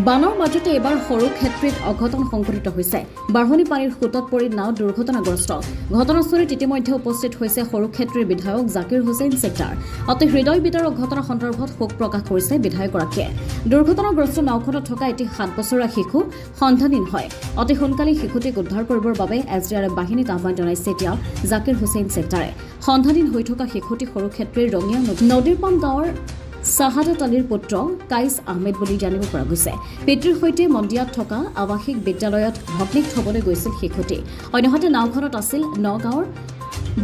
বানৰ মাজতে এবাৰ সৰু ক্ষেত্ৰত অঘটন সংঘটিত হৈছে। বাঢ়নি পানীৰ সোঁতত পৰি নাও দুৰ্ঘটনাগ্ৰস্ত। ঘটনাস্থলীত ইতিমধ্যে উপস্থিত হৈছে সৰু ক্ষেত্ৰীৰ বিধায়ক জাকিৰ হুছেইন ছেক্টাৰ। অতি হৃদয় বিদাৰক ঘটনা সন্দৰ্ভত শোক প্ৰকাশ কৰিছে বিধায়কগৰাকীয়ে। দুৰ্ঘটনাগ্ৰস্ত নাওখনত থকা এটি 7 বছৰীয়া শিশু সন্ধানহীন হয়। অতি সোনকালে শিশুটিক উদ্ধাৰ কৰিবৰ বাবে SDRF বাহিনীক আহ্বান জনাইছে এতিয়া জাকিৰ হুছেইন ছেক্টাৰে। সন্ধানহীন হৈ থকা শিশুটি সৰু ক্ষেত্ৰীৰ ৰঙিয়া নদীৰ পাম গাঁৱৰ শাহাদাত আলীৰ পুত্ৰ কাইছ আহমেদ বুলি জানিব পৰা গৈছে। পিতৃৰ সৈতে মন্দিয়াত থকা আৱাসিক বিদ্যালয়ত ভগ্নীক থবলৈ গৈছিল শিশুটি। অন্যহাতে নাওখনত আছিল নগাঁৱৰ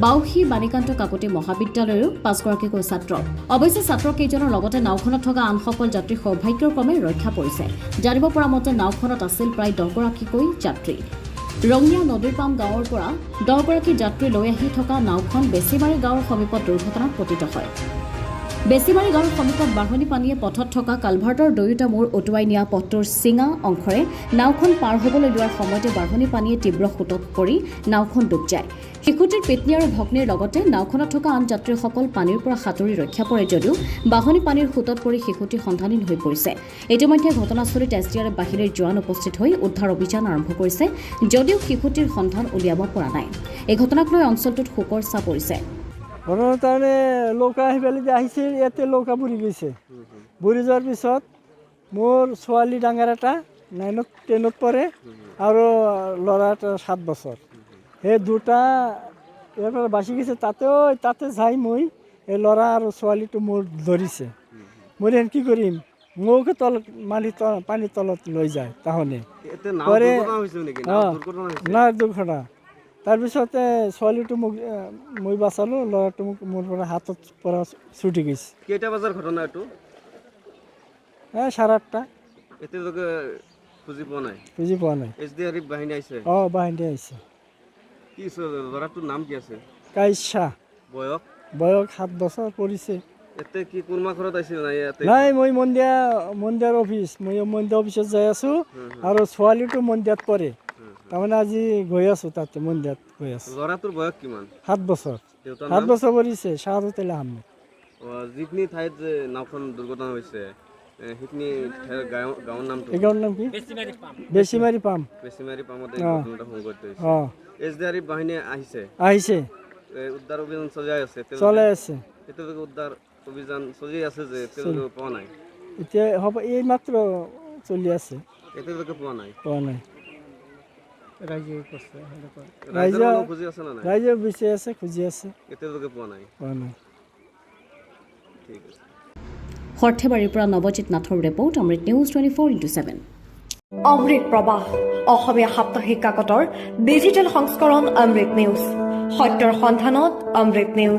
বাউসী বাণীকান্ত কাকতি মহাবিদ্যালয়ৰো 5গৰাকীকৈ ছাত্ৰ। অৱশ্যে ছাত্ৰকেইজনৰ লগতে নাওখনত থকা আনসকল যাত্ৰী সৌভাগ্যক্ৰমে ৰক্ষা পৰিছে। জানিব পৰা মতে নাওখনত আছিল প্ৰায় 10গৰাকীকৈ যাত্ৰী। ৰঙিয়া নদীৰ পাম গাঁৱৰ পৰা 10গৰাকী যাত্ৰী লৈ আহি থকা নাওখন বেছিমাৰী গাঁৱৰ সমীপত দুৰ্ঘটনাত পতিত হয়। বেছিমাৰী গাঁৱৰ সমীপত বাঢ়নি পানীয়ে পথত থকা কালভাৰ্টৰ দুয়োটা মূৰ উটুৱাই নিয়া পথটোৰ চিঙা অংশৰে নাওখন পাৰ হ'বলৈ লোৱাৰ সময়তে বাঢ়নি পানীয়ে তীব্ৰ সোঁতত পৰি নাওখন ডুব যায়। শিশুটিৰ পিতনী আৰু ভগ্নীৰ লগতে নাওখনত থকা আন যাত্ৰীসকল পানীৰ পৰা সাঁতুৰি ৰক্ষা পৰে যদিও বাঢ়নি পানীৰ সোঁতত পৰি শিশুটি সন্ধানহীন হৈ পৰিছে। ইতিমধ্যে ঘটনাস্থলীত SDRF বাহিনীৰ জোৱান উপস্থিত হৈ উদ্ধাৰ অভিযান আৰম্ভ কৰিছে যদিও শিশুটিৰ সন্ধান উলিয়াব পৰা নাই। এই ঘটনাক লৈ অঞ্চলটোত শোকৰ ছাঁ পৰিছে। তাৰমানে লৌকা আহিবলৈ যে আহিছে ইয়াতে লৌকা বুৰি গৈছে। বুৰি যোৱাৰ পিছত মোৰ ছোৱালী ডাঙৰ এটা 9ত 10ত পঢ়ে আৰু ল'ৰা এটা 7 বছৰ। সেই দুটা ইয়াৰ পৰা বাচি গৈছে। তাতে যাই মই এই ল'ৰা আৰু ছোৱালীটো মোৰ ধৰিছে। মই কি কৰিম মৌকে তলত পানীৰ তলত লৈ যায় তাহনে নাই দুৰ্ঘটনা। তাৰপিছতে ছোৱালীটো মোক মই বাচালোঁ, ল'ৰাটো মোক মোৰ পৰা হাতত পৰা ছুটি গৈছে। কেইটা বজাৰ ঘটনা এইটো? 8:30। এতিয়ালৈকে খুঁজি পোৱা নাই? বুজি পোৱা নাই। SDRF বাহিনী আহিছে? বাহিনী আহিছে। কি ল'ৰাটোৰ নাম কি আছে? কাইছা। বয়স 7 বছৰ পৰিছে। ইয়াতে কি কোনোবা ঘৰত আহিছিল নাই? নাই, মই মন্দিয়াৰ অফিচ মন্দিয়াৰ অফিচত যাই আছোঁ আৰু ছোৱালীটো মন্দিয়াত পঢ়ে। তাৰমানে আজি গৈ আছোঁ তাতে মন্দিৰত গৈ আছোঁ। ল'ৰাটোৰ বয়স কিমান? 7 বছৰ। 7 বছৰ পৰিছে শাহাদাত আলী আহমেদ। যিখিনি ঠাইত যে নাওখন দুৰ্ঘটনা হৈছে সেইখিনি গাঁৱৰ নামটো? এই গাঁৱৰ নাম কি? বেছিমাৰী পাম। বেছিমাৰী পামতে ঘটনাটো সংঘটিত হৈছে। SDRF বাহিনী আহিছে? উদ্ধাৰ অভিযান চলাই আছে? এতিয়ালৈকে উদ্ধাৰ অভিযান চলি আছে যে এতিয়ালৈকে পোৱা নাই? এতিয়া হ'ব এই মাত্ৰ চলি আছে। এতিয়ালৈকে পোৱা নাই? ৰাইজে বিচাৰি আছে, খুজি আছে। এতিয়ালৈকে পোৱা নাই? ঠিক আছে। সৰ্থেবাৰীৰ পৰা নৱজিত নাথৰ ৰিপৰ্ট, অমৃত নিউজ 24x7। অমৃত প্ৰবাহ অসমীয়া সাপ্তাহিক কাকতৰ ডিজিটেল সংস্কৰণ অমৃত নিউজ। সত্যৰ সন্ধানত অমৃত নিউজ।